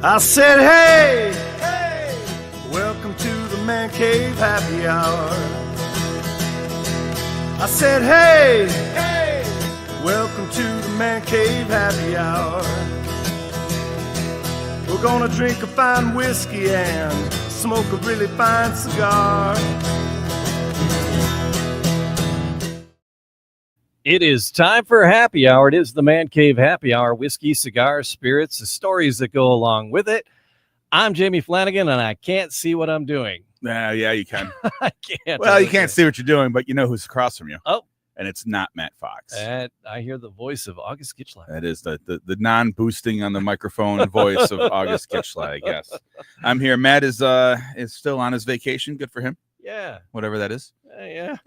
I said, hey, hey, welcome to the Man Cave Happy Hour. I said, hey, hey, welcome to the Man Cave Happy Hour. We're gonna drink a fine whiskey and smoke a really fine cigar. It is time for happy hour. It is the Man Cave Happy Hour. Whiskey, cigars, spirits, the stories that go along with it. I'm Jamie Flanagan, and I can't see what I'm doing. Yeah, you can. I can't. Well, you can't see what you're doing, but you know who's across from you. Oh. And it's not Matt Fox. And I hear the voice of August Gitschlag. That is the non-boosting on the microphone voice of August Gitschlag. Yes. I'm here. Matt is still on his vacation. Good for him. Yeah. Whatever that is. Yeah.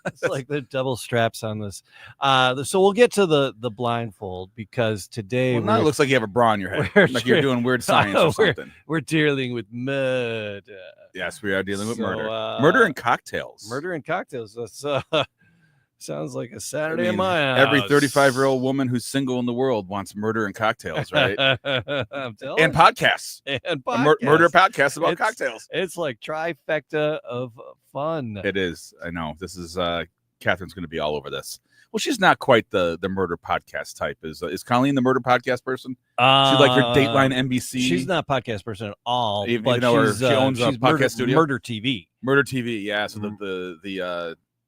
It's like the double straps on this. So we'll get to the blindfold because today it looks like you have a bra on your head. Like you're doing weird science or something. We're dealing with murder. Yes, we are dealing with murder. Murder and cocktails. Murder and cocktails. That's sounds like a Saturday in my house. Every 35-year-old woman who's single in the world wants murder and cocktails, right? I'm telling and podcasts. And podcasts. Murder podcasts about cocktails. It's like trifecta of fun. It is. I know. This is Catherine's going to be all over this. Well, she's not quite the murder podcast type. Is Colleen the murder podcast person? She's like her Dateline NBC. She's not a podcast person at all. Even but though she owns a podcast studio. Murder TV. Murder TV, yeah. So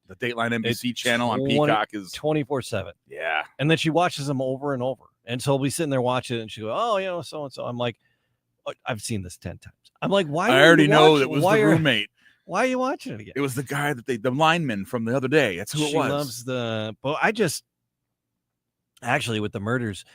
the Dateline NBC channel on Peacock is 24/7. Yeah. And then she watches them over and over. And so we'll be sitting there watching it and she go, oh, so and so. I'm like, oh, I've seen this 10 times. I'm like, why? I already know that was the roommate. Why are you watching it again? It was the guy that the lineman from the other day. That's who it was. She loves but I just actually with the murders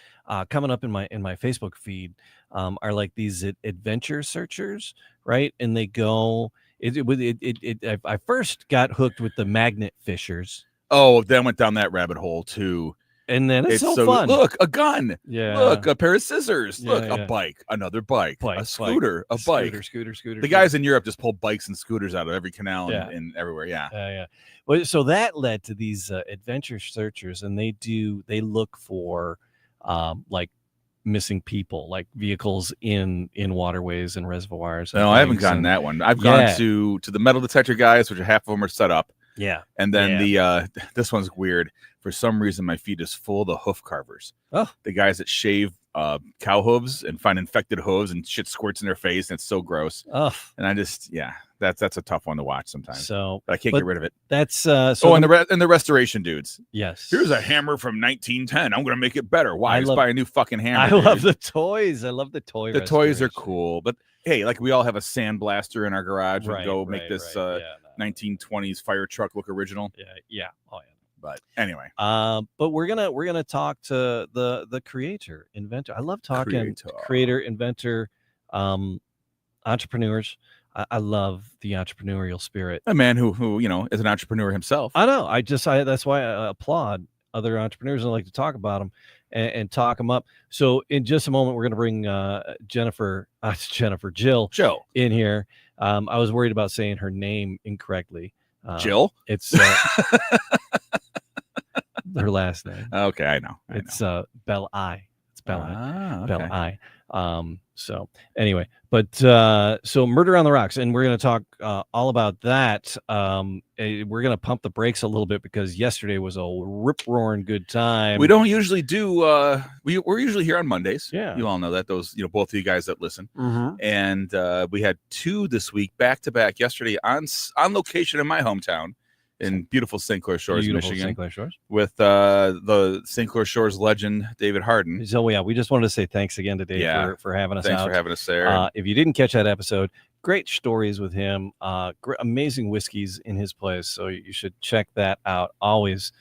coming up in my Facebook feed are like these adventure searchers, right? And they go. I first got hooked with the magnet fishers. Oh, then went down that rabbit hole too. And then it's so fun. Look, a gun. Yeah. Look, a pair of scissors. Yeah, look, a bike. Another bike. A scooter. A bike. Scooter. The guys in Europe just pull bikes and scooters out of every canal and everywhere. Yeah. Yeah. Well, so that led to these adventure searchers, and they look for like missing people, like vehicles in waterways and reservoirs. No, I haven't gotten that one. I've gone to the metal detector guys, which half of them are set up. Yeah. And then this one's weird. For some reason, my feed is full of the hoof carvers. Oh. The guys that shave cow hooves and find infected hooves and shit squirts in their face, and it's so gross. Oh. And I just, that's a tough one to watch sometimes. But I can't get rid of it. That's and the restoration dudes. Yes. Here's a hammer from 1910. I'm going to make it better. Why? Just buy a new fucking hammer. I love the toys. I love the toy. The toys are cool, but hey, like we all have a sandblaster in our garage and go make this 1920s fire truck look original. Yeah. Oh yeah. But anyway, but we're gonna talk to the creator, inventor. I love talking to creator, inventor, entrepreneurs. I love the entrepreneurial spirit. A man who is an entrepreneur himself. I know. That's why I applaud other entrepreneurs and I like to talk about them and talk them up. So in just a moment, we're gonna bring Jill in here. I was worried about saying her name incorrectly. Jill? It's her last name. Okay, I know. It's Belli. It's Belli. Okay. Belli. So anyway, but so Murder on the Rocks, and we're going to talk all about that. We're going to pump the brakes a little bit because yesterday was a rip-roaring good time. We don't usually do. We're usually here on Mondays. Yeah, you all know that. Those both of you guys that listen. Mm-hmm. And we had 2 this week back to back. Yesterday on location in my hometown. In beautiful St. Clair Shores, Michigan, St. Clair Shores, with the St. Clair Shores legend David Harden. So we just wanted to say thanks again to Dave for having us out. Thanks for having us there. If you didn't catch that episode, great stories with him. Amazing whiskeys in his place, so you should check that out. Always,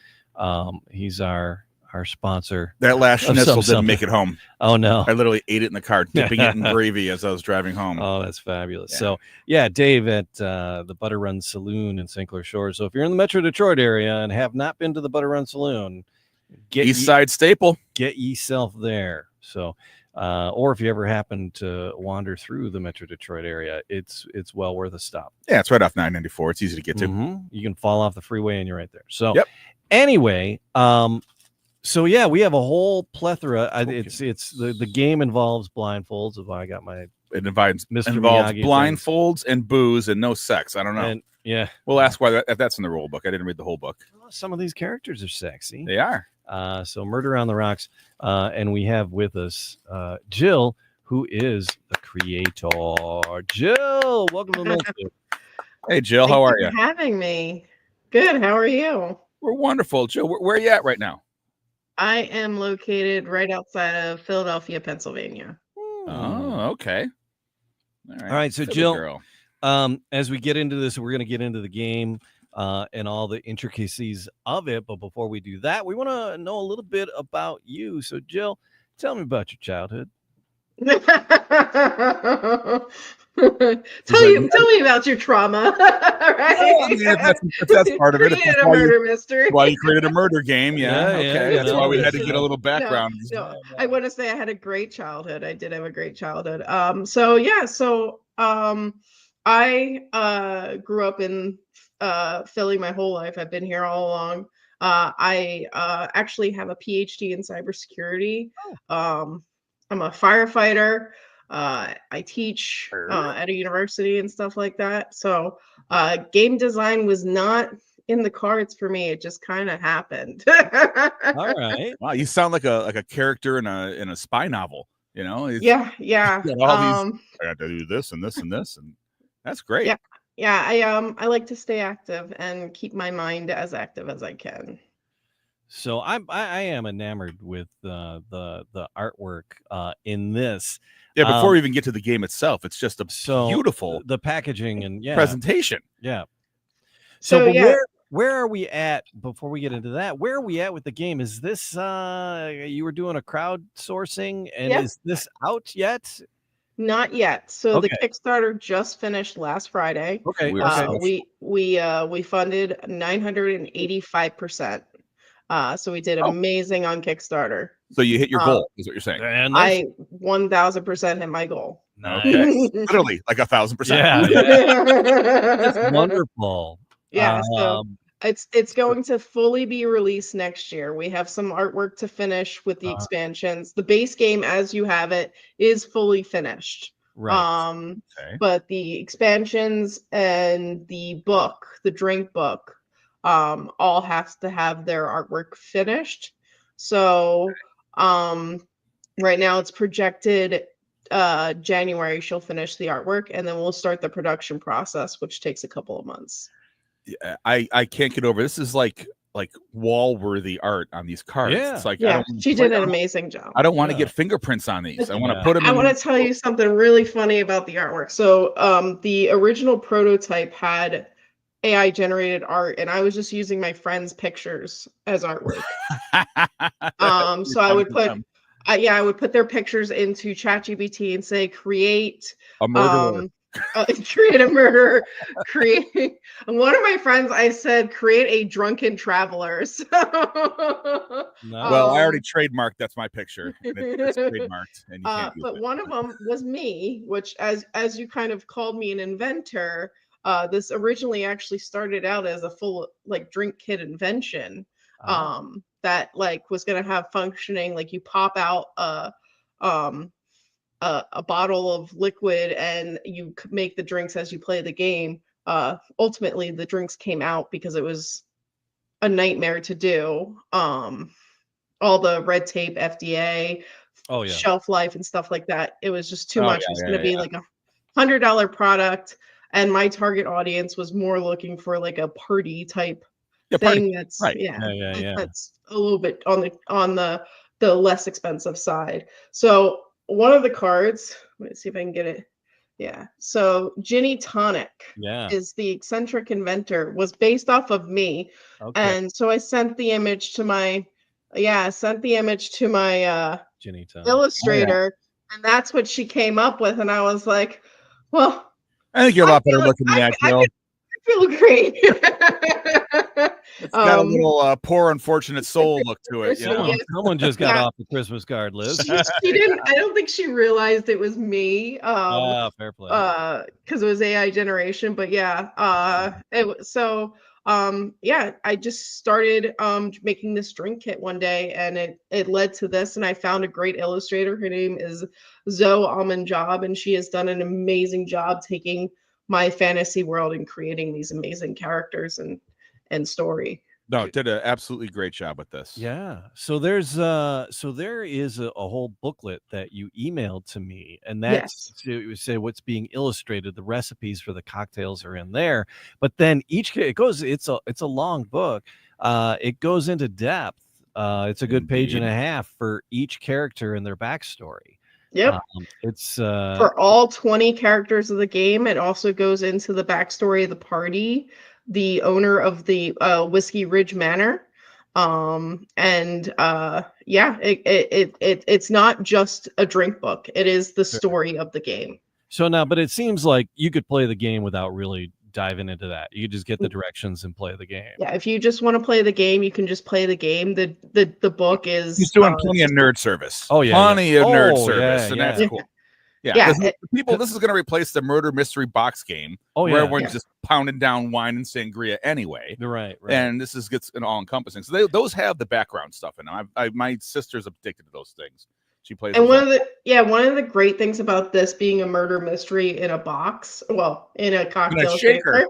he's our sponsor. That last schnitzel didn't make it home. Oh no! I literally ate it in the car, dipping it in gravy as I was driving home. Oh, that's fabulous. So Dave at the Butter Run Saloon in St. Clair Shores. So if you're in the Metro Detroit area and have not been to the Butter Run Saloon, East Side staple. Get yourself there. So, or if you ever happen to wander through the Metro Detroit area, it's well worth a stop. Yeah, it's right off 994. It's easy to get to. Mm-hmm. You can fall off the freeway and you're right there. So, anyway, So yeah, we have a whole plethora. It's the game involves blindfolds. If I got my It involves Mr. involves Miyagi blindfolds and booze and no sex. I don't know. And yeah, we'll ask why that's in the rule book. I didn't read the whole book. Some of these characters are sexy. They are. So Murder on the Rocks, and we have with us Jill, who is the creator. Jill, welcome to the Milk. Hey, Jill, how are you? Thank you for having me. Good. How are you? We're wonderful, Jill. Where are you at right now? I am located right outside of Philadelphia, Pennsylvania. Oh, okay. All right. So, Jill, as we get into this, we're going to get into the game and all the intricacies of it. But before we do that, we want to know a little bit about you. So, Jill, tell me about your childhood. tell me about your trauma. Right? Oh, yeah, that's part of it. Created a murder mystery. Why you created a murder game? Yeah, okay. That's why we had to get a little background. No, I want to say I had a great childhood. I did have a great childhood. I grew up in Philly my whole life. I've been here all along. I actually have a PhD in cybersecurity. I'm a firefighter. I teach at a university and stuff like that. So game design was not in the cards for me. It just kind of happened. All right. Wow, you sound like a character in a spy novel. You know? Yeah. I got to do this and this and this, and that's great. Yeah. I like to stay active and keep my mind as active as I can. So I am enamored with the artwork in this. Yeah, before we even get to the game itself, it's just beautiful the packaging and presentation. Yeah. So where are we at before we get into that? Where are we at with the game? Is this you were doing a crowdsourcing and is this out yet? Not yet. So the Kickstarter just finished last Friday. Okay. We funded 985%. So we did amazing on Kickstarter. So you hit your goal, is what you're saying? I 1000% hit my goal. Okay. Literally like 1,000%. Yeah. That's wonderful. Yeah. So it's going to fully be released next year. We have some artwork to finish with the expansions. The base game, as you have it, is fully finished. Right. But the expansions and the book, the drink book, all have to have their artwork finished. So right now it's projected January she'll finish the artwork, and then we'll start the production process, which takes a couple of months. Yeah, I can't get over this. Is like wall-worthy art on these cards. Yeah. It's like she did an amazing job. I don't want to get fingerprints on these. I want to put them. I want to tell you something really funny about the artwork. So the original prototype had AI generated art, and I was just using my friends' pictures as artwork. So I would put I would put their pictures into ChatGPT and say create a murderer. Create a murderer. And one of my friends, I said, create a drunken traveler. So, well, I already trademarked. That's my picture. It's trademarked, and you can't use but it. one of them was me, which, as you kind of called me an inventor, this originally actually started out as a full drink kit invention. That was going to have functioning, you pop out a bottle of liquid and you make the drinks as you play the game. Ultimately, the drinks came out because it was a nightmare to do. All the red tape, FDA, shelf life and stuff like that. It was just too much. It was going to be like $100 product. And my target audience was more looking for a party type thing. That's that's a little bit on the less expensive side. So one of the cards, let me see if I can get it. Yeah. So Ginny Tonic is the eccentric inventor, was based off of me. Okay. And so I sent the image to my Ginny Tonic illustrator, and that's what she came up with. And I was like, well, I think you're a lot better looking than that, Jill. I feel great. It's got a little poor, unfortunate soul look to it. You know? Someone just got off the Christmas card list. She didn't. I don't think she realized it was me. Fair play. Because it was AI generation. But yeah. yeah, I just started making this drink kit one day, and it led to this, and I found a great illustrator. Her name is Zoe Almond Job, and she has done an amazing job taking my fantasy world and creating these amazing characters and story. No, did an absolutely great job with this. Yeah. So there is a whole booklet that you emailed to me, and that's to say what's being illustrated. The recipes for the cocktails are in there, but then it's a long book. It goes into depth. It's a good page and a half for each character and their backstory. Yep. It's for all 20 characters of the game. It also goes into the backstory of the party, the owner of the Whiskey Ridge Manor. Yeah, it's not just a drink book. It is the story of the game. So now, but it seems like you could play the game without really diving into that. You just get the directions and play the game. Yeah, if you just want to play the game, you can just play the game. The book is he's doing plenty of nerd service. Oh yeah, plenty of nerd service, and that's cool. Yeah, this is going to replace the murder mystery box game. Oh yeah, where everyone's just pounding down wine and sangria anyway. Right. And this gets an all encompassing. So those have the background stuff in them. My sister's addicted to those things. She plays. And one of the great things about this being a murder mystery in a box, well, in a cocktail shaker,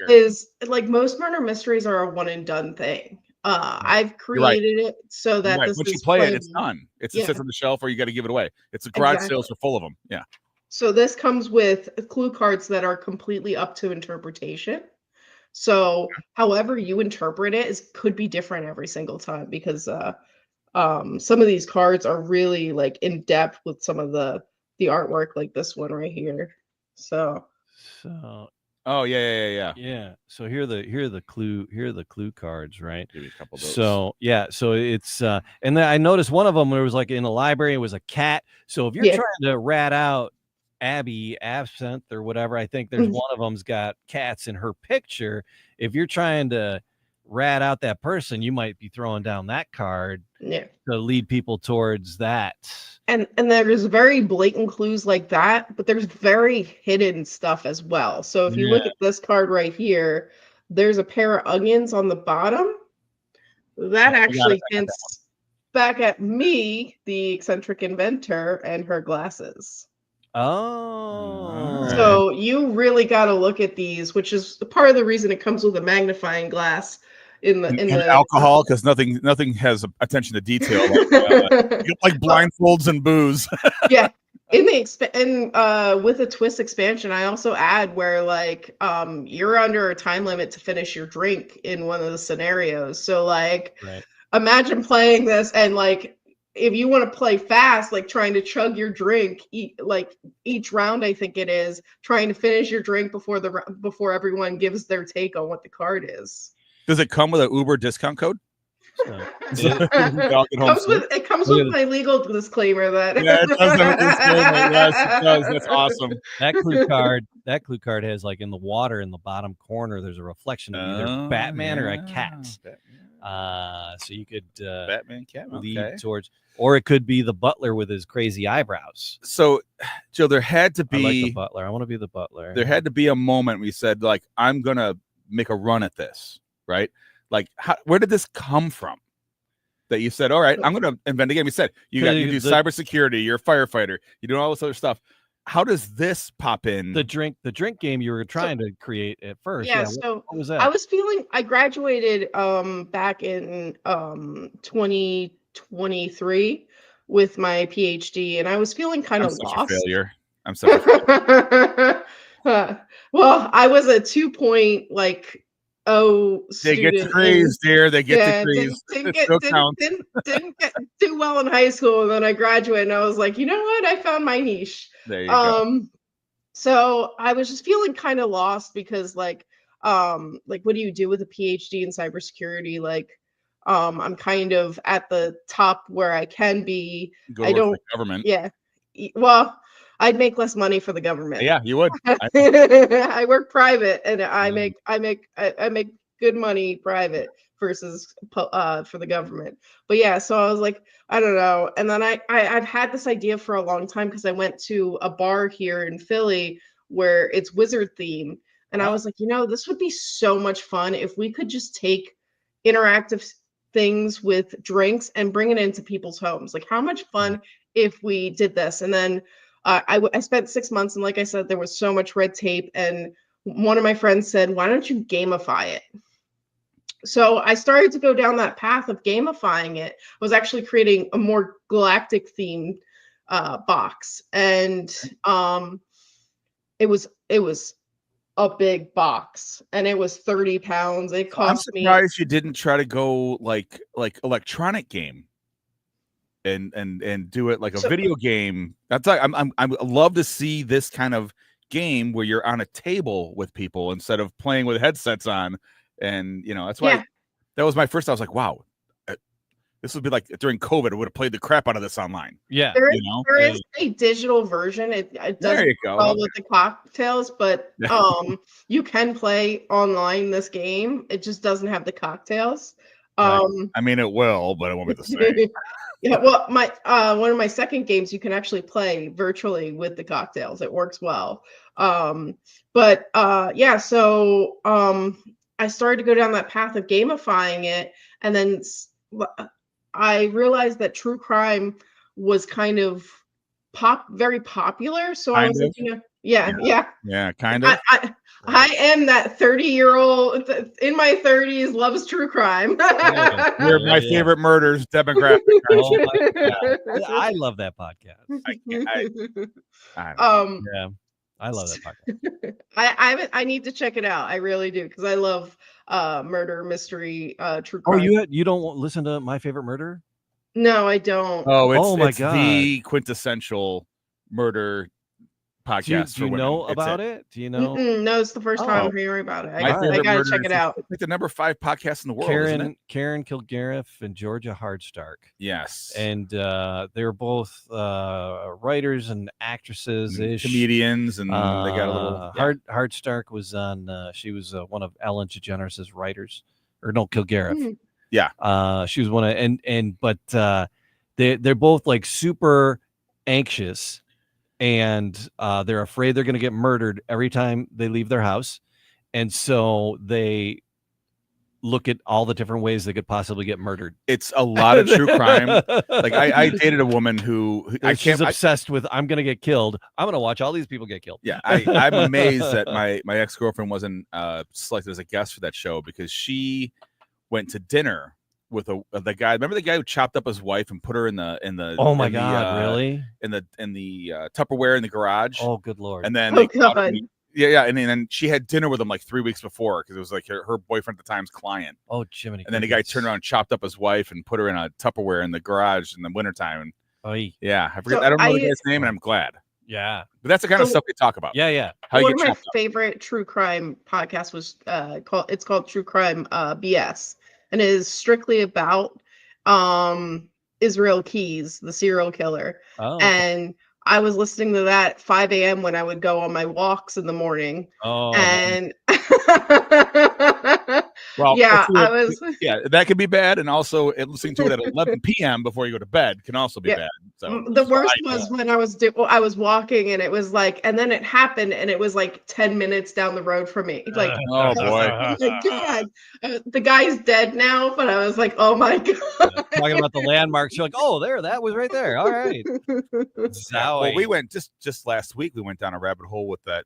is like most murder mysteries are a one and done thing. I've created it so that once you play it, it's done. It sits on the shelf, or you got to give it away. It's a garage sales are full of them. Yeah. So this comes with clue cards that are completely up to interpretation. So however you interpret it could be different every single time, because some of these cards are really like in depth with some of the artwork, like this one right here. So oh yeah. So here are the clue cards, right? Give me a couple of those. So so it's and then I noticed one of them there was like in a library, it was a cat. So if you're trying to rat out Abby Absinthe or whatever, I think there's one of them's got cats in her picture. If you're trying to rat out that person, you might be throwing down that card to lead people towards that. And there's very blatant clues like that, but there's very hidden stuff as well. So if you look at this card right here, there's a pair of onions on the bottom. That actually hints back at me, the eccentric inventor, and her glasses. Oh, so you really got to look at these, which is part of the reason it comes with a magnifying glass in the alcohol, because nothing has attention to detail like blindfolds and booze. Yeah, in the with a twist expansion, I also add where like you're under a time limit to finish your drink in one of the scenarios. So like imagine playing this and like, if you want to play fast, like trying to chug your drink, each round, I think it is trying to finish your drink before everyone gives their take on what the card is. Does it come with an Uber discount code? It comes with my legal disclaimer that it does have a disclaimer. Yes, it does. That's awesome. That clue card has like in the water in the bottom corner, there's a reflection of either Batman or a cat. So you could Batman cat lead towards, or it could be the butler with his crazy eyebrows. So Joe, there had to be I like the butler. I want to be the butler. There had to be a moment we said, like, I'm gonna make a run at this, right? Like, where did this come from? That you said, all right, I'm gonna invent a game. You said you do cybersecurity, you're a firefighter, you do all this other stuff. How does this pop in? The drink game you were trying to create at first. Yeah, what was that? I graduated back in 2023 with my PhD, and I was feeling kind of lost. Failure. I'm such a failure. Well, I was a 2.0 student. They get degrees, dear. They get degrees. Didn't do well in high school, and then I graduated, and I was like, you know what? I found my niche. There you go. So I was just feeling kind of lost because, like, what do you do with a PhD in cybersecurity? Like, I'm kind of at the top where I can be. I don't. Government. Yeah. Well, I'd make less money for the government. Yeah, you would. I work private, and I make good money private versus for the government. But yeah, so I was like, I don't know. And then I've had this idea for a long time because I went to a bar here in Philly where it's wizard theme. And I was like, this would be so much fun if we could just take interactive things with drinks and bring it into people's homes. Like, how much fun if we did this? And then I spent 6 months, and like I said, there was so much red tape. And one of my friends said, why don't you gamify it? So I started to go down that path of gamifying it. I was actually creating a more galactic themed box, and it was a big box, and it was 30 pounds. It cost me. I'm surprised you didn't try to go like electronic game and do it like a video game. That's like I love to see this kind of game where you're on a table with people instead of playing with headsets on. And that's why that was my first. I was like, wow, this would be like during COVID. I would have played the crap out of this online. Yeah, there is a digital version. It doesn't go with the cocktails, but you can play online this game. It just doesn't have the cocktails. I mean, it will, but it won't be the same. Yeah, well, my one of my second games you can actually play virtually with the cocktails. It works well. So I started to go down that path of gamifying it, and then I realized that true crime was kind of very popular. So I was like, yeah, kind of. I am that 30-year-old in my 30s loves true crime. You're my favorite murders demographic. I love that podcast. I love that podcast. I need to check it out. I really do, because I love murder, mystery, true crime. Oh, you don't listen to My Favorite Murder? No, I don't. Oh, my it's God. the quintessential murder podcast. Do you know about it? Do you know? No, it's the first time I'm hearing about it. I gotta check it out. It's like the number 5 podcast in the world, isn't it? Karen Kilgariff and Georgia Hardstark. Yes. And they're both writers and actresses, comedians, and they got a little. Hardstark was on. She was one of Ellen DeGeneres' writers, or no, Kilgariff. Yeah. She was one of but they're both like super anxious. And they're afraid they're going to get murdered every time they leave their house. And so they look at all the different ways they could possibly get murdered. It's a lot of true crime. Like I dated a woman who she's obsessed with, I'm going to get killed. I'm going to watch all these people get killed. Yeah. I'm amazed that my ex-girlfriend wasn't selected as a guest for that show, because she went to dinner with the guy. Remember the guy who chopped up his wife and put her in the oh my God, really? In the Tupperware in the garage. Oh, good Lord. And then and then she had dinner with him like 3 weeks before, because it was like her boyfriend at the time's client. Oh, Jiminy. And then the guy turned around and chopped up his wife and put her in a Tupperware in the garage in the wintertime. And I forget. I don't know the guy's name, and I'm glad. Yeah, but that's the kind of stuff we talk about. Yeah. One of my favorite true crime podcasts was called True Crime BS. And it is strictly about Israel Keys, the serial killer. Oh, okay. And I was listening to that at 5 a.m. when I would go on my walks in the morning. Oh, and well, I was. Yeah, that could be bad, and also listening to it at 11 p.m. before you go to bed can also be bad. So the worst was when I was walking, and it was like, and then it happened, and it was like 10 minutes down the road from me. Like, oh boy, oh my God, the guy's dead now, but I was like, oh my God. Talking about the landmarks, you're like, oh, that was right there. All right. Well, we went just last week. We went down a rabbit hole with that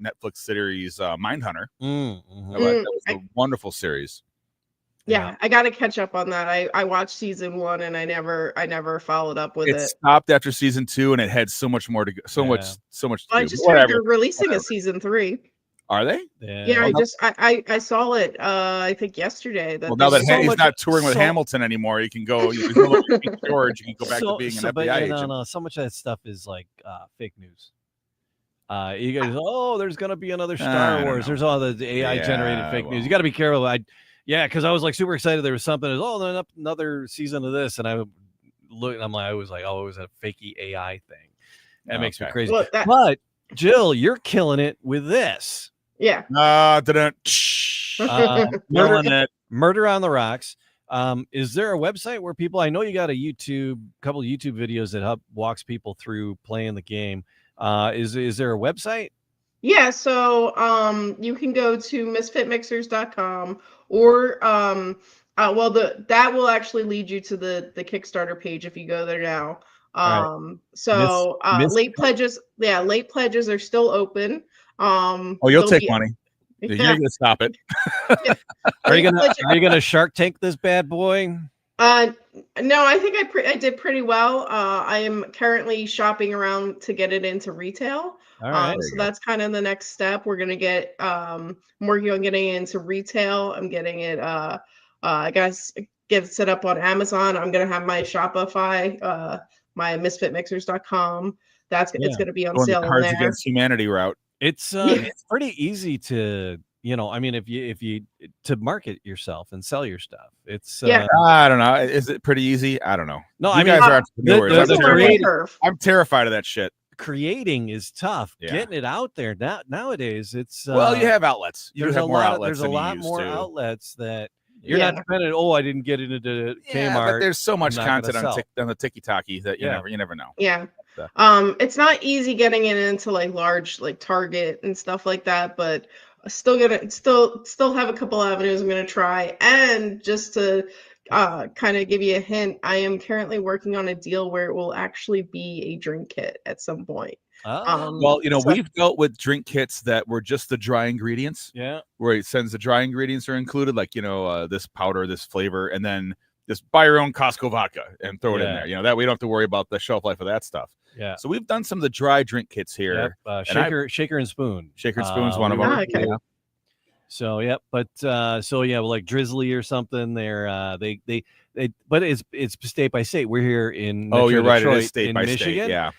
Netflix series Mindhunter. Mm-hmm. That was a wonderful series. Yeah, I got to catch up on that. I watched season 1, and I never followed up with it. It stopped after season 2, and it had so much more to go. So much to I just heard they're releasing a season 3. Are they? Yeah, I saw it. I think yesterday. Well, now that he's not touring with Hamilton anymore, you can go. You can go George. You can go back to being an FBI agent. No, so much of that stuff is like fake news. You guys, there's gonna be another Star Wars. There's all the AI generated fake news. You got to be careful. Because I was like super excited. There was something. There's another season of this, and I look. I was like, it was a fakey AI thing. That makes me crazy. Well, but Jill, you're killing it with this. Yeah. Murder on the Rocks. Is there a website where people? I know you got a couple of YouTube videos that walks people through playing the game. Is there a website? Yeah, so you can go to misfitmixers.com or well that will actually lead you to the Kickstarter page if you go there now. All right. So Miss late pledges are still open. Oh, you'll There'll take be money. You're yeah, gonna stop it. yeah. Are you Late gonna pledges. are you gonna Shark Tank this bad boy? No, I think I did pretty well. I am currently shopping around to get it into retail. All right. There So you go. that's kind of the next step. We're gonna get I'm working on getting it into retail. I'm getting it I guess get it set up on Amazon. I'm gonna have my Shopify, my misfitmixers.com. It's Yeah. gonna be on Going the sale on Cards there. Against Humanity route. It's Yeah. it's pretty easy to, I mean, if you to market yourself and sell your stuff. It's Yeah. I don't know. Is it pretty easy? I don't know. No, You I mean, guys are entrepreneurs. the It's a learning creative- curve. I'm terrified of that shit. creating is tough. Yeah. Getting it out there nowadays, it's Well, you have outlets. You there's have a more lot outlets there's a than you lot used more to. outlets that you're Yeah. not dependent. Oh, I didn't get into Yeah, Kmart. but there's so much not gonna content sell. on the TikTok that Yeah. you never know. Yeah. So- It's not easy getting it into like large like Target and stuff like that, but still have a couple avenues I'm gonna try. And just to kind of give you a hint, I am currently working on a deal where it will actually be a drink kit at some point. Oh, Well, So- we've dealt with drink kits that were just the dry ingredients, yeah. where it sends the dry ingredients are included, like this powder, this flavor, and then just buy your own Costco vodka and throw it in Yeah. there. That we don't have to worry about the shelf life of that stuff. Yeah. So we've done some of the dry drink kits here. Yep. and Shaker and spoon. Shaker and Spoon's one of we them. were- okay. Yeah. So yeah, but like Drizzly or something. They're but it's state by state. We're here in Oh, Metro you're right. Detroit, It is state in by Michigan. state. Yeah.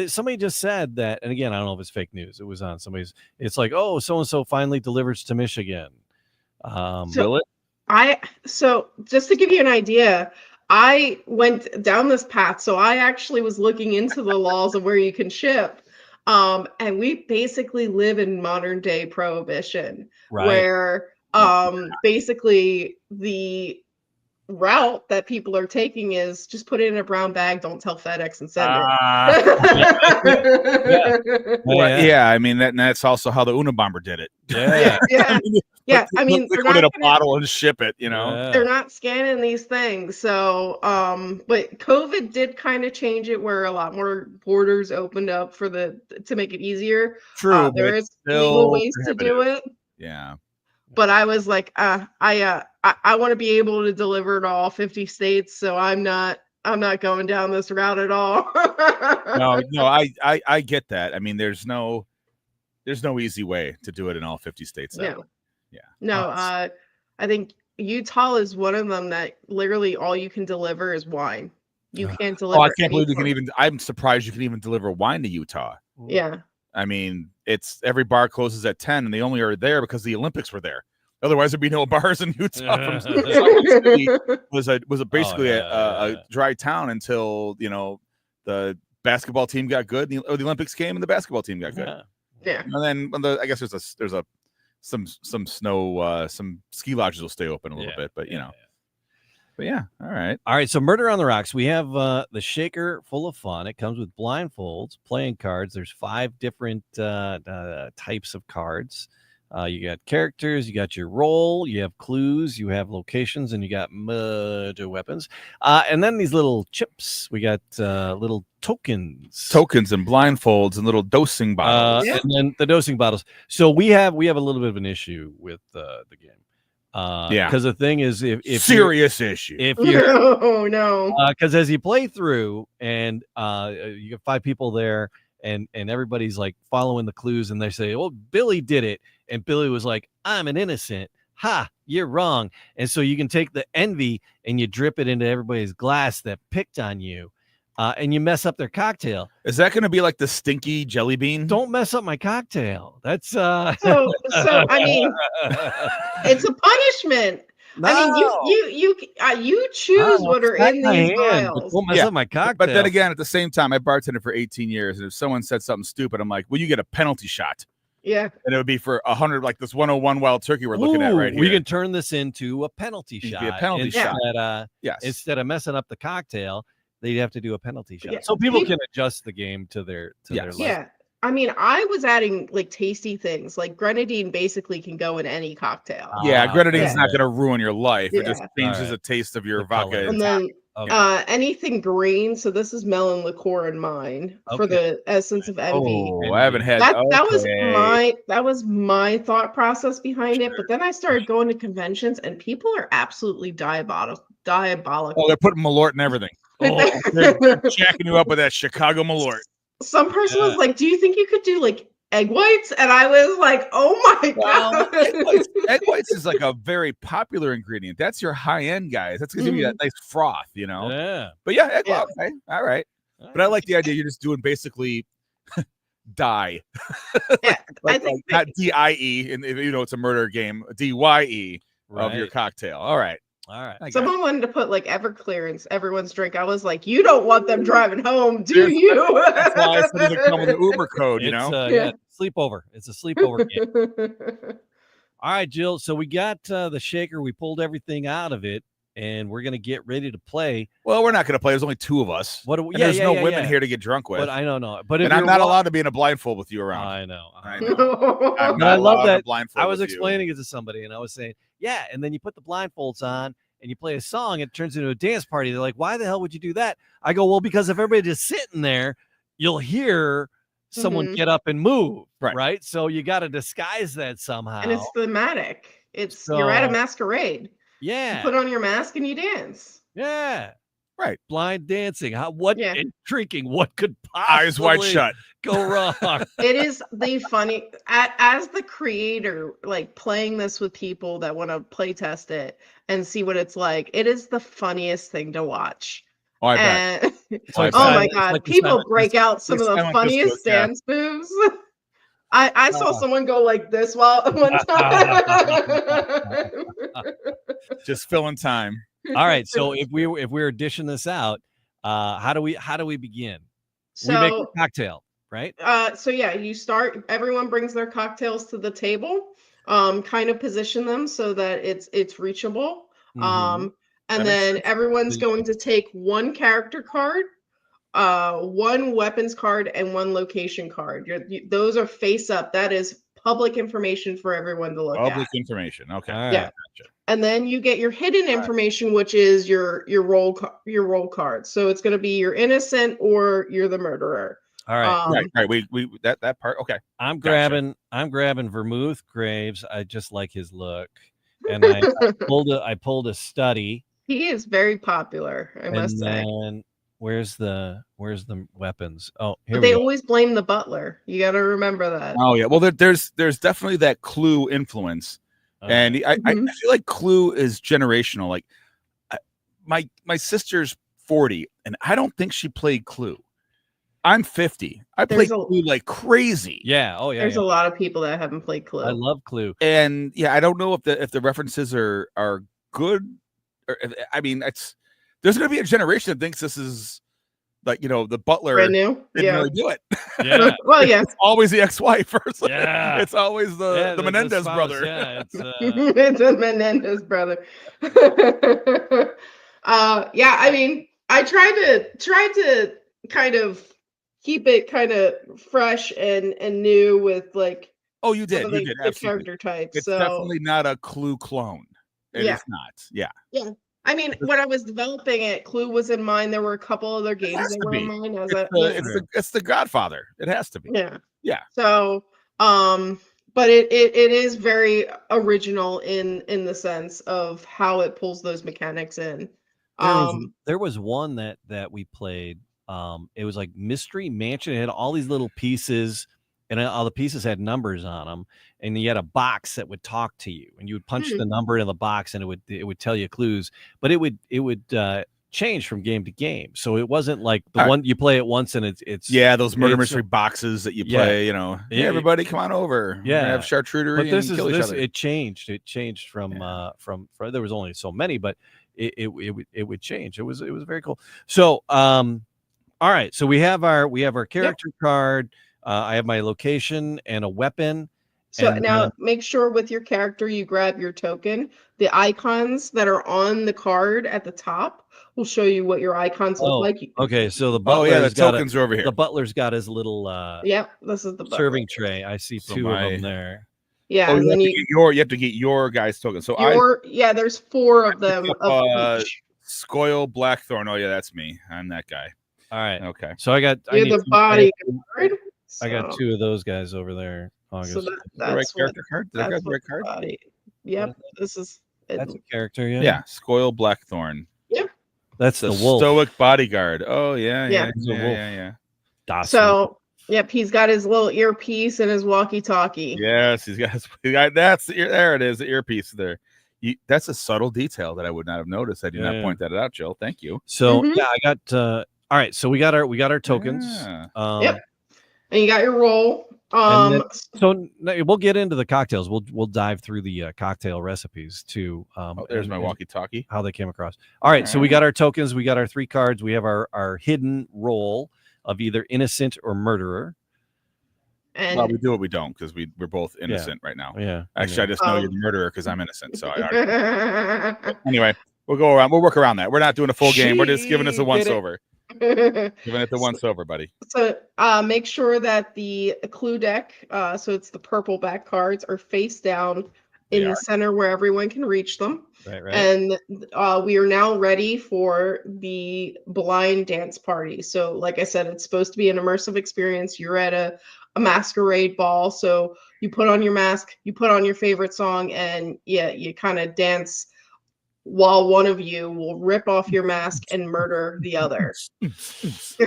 Somebody just said that, and again, I don't know if it's fake news. It was on somebody's. It's like, oh, so and so finally delivers to Michigan. So- Will it? So just to give you an idea, I went down this path. So I actually was looking into the laws of where you can ship. And we basically live in modern day prohibition, Right. where basically the route that people are taking is just put it in a brown bag, don't tell FedEx and send it. Yeah. I mean that's also how the Unabomber did it. Yeah. Yeah. Yeah, I mean, they're put not in a gonna- bottle and ship it. they're not scanning these things. So but COVID did kind of change it, where a lot more borders opened up to make it easier. True. There but is still legal ways to do prohibitive. it, Yeah. but I was like, I want to be able to deliver to all 50 states, so I'm not going down this route at all. No, I get that. I mean, there's no easy way to do it in all 50 states. No. Yeah. No, Oh, I think Utah is one of them that literally all you can deliver is wine. You can't deliver. Oh, I can't believe you any can even. I'm surprised you can even deliver wine to Utah. Yeah. I mean, it's every bar closes at 10, and they only are there because the Olympics were there. Otherwise, there'd be no bars in Utah. From Salt Lake City was basically a dry town until the basketball team got good, or the Olympics came and the basketball team got good. Yeah. And then I guess there's some snow, some ski lodges will stay open a little bit, but But yeah, all right. So Murder on the Rocks. We have the shaker full of fun. It comes with blindfolds, playing cards. There's 5 different types of cards. You got characters, you got your role, you have clues, you have locations, and you got murder weapons. And then these little chips. We got little tokens And blindfolds and little dosing bottles. and then the dosing bottles. So we have a little bit of an issue with the game. Because the thing is, if serious issue. if you're Oh no. because as you play through and you get 5 people there and everybody's like following the clues and they say, well, Billy did it, and Billy was like, I'm an innocent. Ha, you're wrong. And so you can take the envy and you drip it into everybody's glass that picked on you, and you mess up their cocktail. Is that going to be like the stinky jelly bean? Don't mess up my cocktail. That's So I mean, it's a punishment. I mean, you choose what are in these vials. Don't mess Yeah, up my cocktail. But then again, at the same time, I bartended for 18 years, and if someone said something stupid, I'm like, well, you get a penalty shot. Yeah. And it would be for 100, like this 101 wild turkey we're looking at right here. We can turn this into a penalty It could shot. be a penalty shot. Yes. Instead of messing up the cocktail, they'd have to do a penalty shot. Yeah. So people can adjust the game to their Yes. life. Yeah. I mean, I was adding like tasty things. Like grenadine basically can go in any cocktail. Yeah, grenadine's yeah. not going to ruin your life. It just Yeah. changes Alright. the taste of your The vodka. color. And then Okay. anything green. So this is melon liqueur in mine for Okay. the essence of envy. Oh, I haven't had. That was my thought process behind it. But then I started going to conventions, and people are absolutely diabolical. Oh, they're putting Malort and everything. Oh, they're jacking you up with that Chicago Malort. Some person was like, "Do you think you could do like egg whites?" And I was like, "Oh my god!" Egg whites is like a very popular ingredient. That's your high end, guys. That's gonna give you that nice froth, you know. Yeah. But yeah, egg white. Okay, all right. But I like the idea. You're just doing basically dye. Yeah, like, I think not DIE, and you know it's a murder game. DYE of your Right. cocktail. All right. All right. someone wanted to put like Everclear in everyone's drink. I was like, "You don't want them driving home, do you?" That's why I said it come with the Uber code. You know. Yeah, sleepover. It's a sleepover game. All right, Jill. So we got the shaker. We pulled everything out of it, and we're gonna get ready to play. Well, we're not gonna play. There's only two of us. What? Do we, and there's no women here to get drunk with. But I don't know. But if and I'm not allowed to be in a blindfold with you around. I know. I'm But not I love allowed that. to blindfold I was with you. explaining it to somebody, and I was saying, yeah. And then you put the blindfolds on, and you play a song. It turns into a dance party. They're like, "Why the hell would you do that?" I go, "Well, because if everybody just sitting there, you'll hear someone get up and move, right? So you got to disguise that somehow." And it's thematic. You're at a masquerade. Yeah. You put on your mask and you dance. Yeah. Right. Blind dancing. And drinking. What could eyes wide shut go wrong? It is the funny as the creator, like playing this with people that want to play test it and see what it's like. It is the funniest thing to watch. Oh, I bet. Oh my god, like people break out some of the funniest dance moves. I saw someone go like this one time. Just filling time. All right. So if we were dishing this out, how do we begin? So, we make a cocktail, right? So yeah, you start. Everyone brings their cocktails to the table. Kind of position them so that it's reachable. And then everyone's going to take one character card, one weapons card, and one location card. Those are face up. That is public information for everyone to look at. Public information. Okay. Yeah. Gotcha. And then you get your hidden information, which is your roll card. So it's going to be you're innocent or you're the murderer. All right. Right. We that part. Okay. I'm grabbing Vermouth Graves. I just like his look, and I pulled a study. He is very popular, I must say. And where's the weapons? Oh, here but they always blame the butler. You got to remember that. Oh yeah. Well, there's definitely that Clue influence, and I feel like Clue is generational. Like my sister's 40, and I don't think she played Clue. I'm 50. I played Clue like crazy. Yeah. Oh yeah. There's a lot of people that haven't played Clue. I love Clue. And yeah, I don't know if the references are good. Or, I mean, there's going to be a generation that thinks this is like, you know, the butler brand new. Didn't really do it. Yeah. Well, yeah. It's always the ex-wife. Yeah. It's always the Menendez brother. Yeah. It's a Menendez brother. Yeah. I mean, I tried to kind of keep it kind of fresh and new with like. Oh, you did. You did. The character types. It's definitely not a Clue clone. It's not. Yeah. Yeah. I mean, when I was developing it, Clue was in mind. There were a couple other games that were in mind. It's the Godfather. It has to be. Yeah. Yeah. So, but it is very original in the sense of how it pulls those mechanics in. There was one that we played. It was like Mystery Mansion. It had all these little pieces, and all the pieces had numbers on them, and you had a box that would talk to you, and you would punch the number in the box, and it would tell you clues, but it would change from game to game. So it wasn't like the one you play it once and it's those murder mystery boxes that you play. You know, hey, everybody come on over. Yeah, have charcuterie. But this and kill each other. It changed. It changed from there was only so many, but it would change. It was very cool. So all right, so we have our character card. I have my location and a weapon, So And now make sure with your character you grab your token. The icons that are on the card at the top will show you what your icons look like. Okay, so the Oh yeah, the butler's got tokens are over here. the butler's got his little Yep, this is the serving tray. I see So 2 of them there. Yeah, Oh, and then you have to get your guy's token. So there's 4 of them of each. Scoil Blackthorn. Oh yeah, that's me. I'm that guy. All right. Okay. So I You're the bodyguard. I got 2 of those guys over there. August. So the right character card. Did I grab the right card? Yep, this is. That's a character, yeah. Yeah, Scoil Blackthorn. Yep. That's the wolf. Stoic bodyguard. Oh yeah, Yeah. He's a wolf. yeah. So yep, he's got his little earpiece and his walkie-talkie. Yes, he's got that's there it is, the earpiece there. That's a subtle detail that I would not have noticed. I did not point that out, Jill. Thank you. So yeah, I got all right. So we got our tokens. Yeah. Yep. And you got your roll. So we'll get into the cocktails. We'll dive through the cocktail recipes too. There's my walkie-talkie. How they came across. All right. So we got our tokens. We got our 3 cards. We have our hidden roll of either innocent or murderer. And well, we do what we don't because we're both innocent right now. Yeah. Actually, I just know you're the murderer because I'm innocent. So anyway, we'll go around. We'll work around that. We're not doing a full game. We're just giving us a once over. Giving it the once over, buddy. So make sure that the clue deck, so it's the purple back cards, are face down in the center where everyone can reach them. Right. And we are now ready for the blind dance party. So like I said, it's supposed to be an immersive experience. You're at a masquerade ball. So you put on your mask, you put on your favorite song, and you kind of dance while one of you will rip off your mask and murder the other. So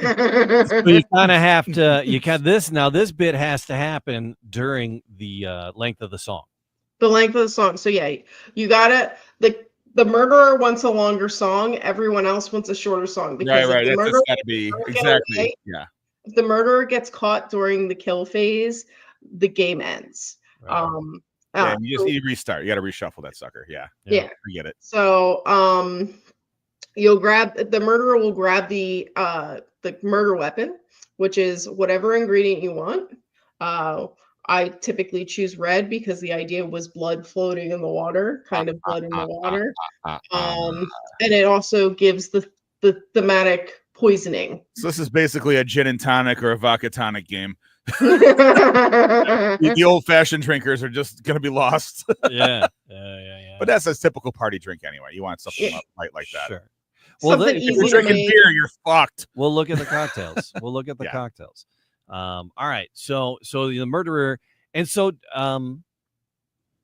you kind of have to, this bit has to happen during the length of the song. The length of the song. So yeah, you gotta, the murderer wants a longer song. Everyone else wants a shorter song. Because right. That's just gotta be exactly. Yeah. If the murderer gets caught during the kill phase, the game ends. Right. You just need to restart. You got to reshuffle that sucker. Yeah. I get it. So, the murderer will grab the murder weapon, which is whatever ingredient you want. I typically choose red because the idea was blood floating in the water, kind of blood in the water. And it also gives the thematic poisoning. So this is basically a gin and tonic or a vodka tonic game. The old-fashioned drinkers are just going to be lost. Yeah. But that's a typical party drink anyway. You want something light like that. Sure. Well, if you're drinking beer, you're fucked. We'll look at the cocktails. Cocktails. All right. So the murderer, and so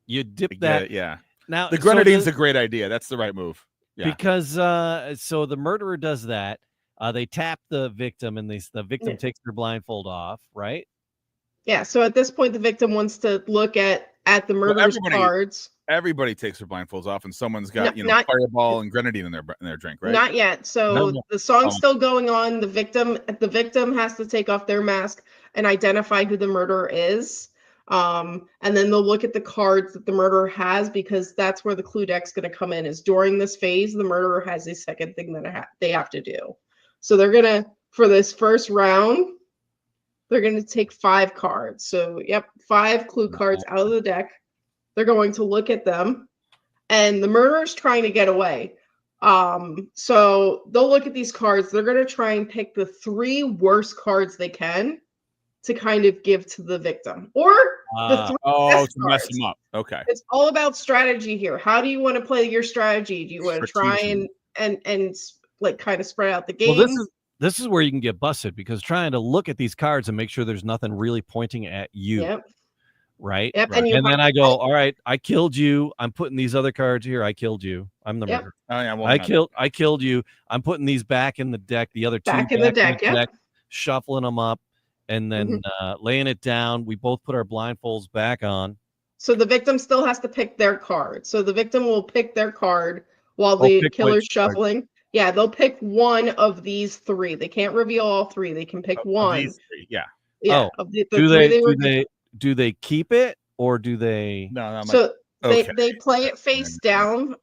you dip that. Now the grenadine's a great idea. That's the right move. Yeah. Because so the murderer does that. They tap the victim, and the victim takes their blindfold off, right? Yeah. So at this point, the victim wants to look at the murderer's cards. Everybody takes their blindfolds off, and someone's got fireball and grenadine in their drink, right? Not yet. So the song's still going on. The victim has to take off their mask and identify who the murderer is. And then they'll look at the cards that the murderer has, because that's where the clue deck's going to come in. Is during this phase, the murderer has a second thing that they have to do. So they're gonna, for this first round, they're gonna take 5 cards. So 5 clue cards out of the deck. They're going to look at them, and the murderer's trying to get away. So they'll look at these cards. They're gonna try and pick the 3 worst cards they can to kind of give to the victim, or the 3 best to mess cards. them up. Okay. It's all about strategy here. How do you want to play your strategy? Do you want to try and like kind of spread out the game? Well, this is where you can get busted, because trying to look at these cards and make sure there's nothing really pointing at you. Yep. Right. Yep. And then I go, all right, I killed you. I'm putting these other cards here. I killed you. I'm the murderer. Oh yeah. Well, I killed you. I'm putting these back in the deck. The other 2 back in the deck. Shuffling them up, and then laying it down. We both put our blindfolds back on. So the victim still has to pick their card. So the victim will pick their card while the killer's shuffling. Yeah, they'll pick one of these 3. They can't reveal all 3. They can pick one. These 3, yeah. Yeah. Of the do they keep it, or do they? No. So they play it face down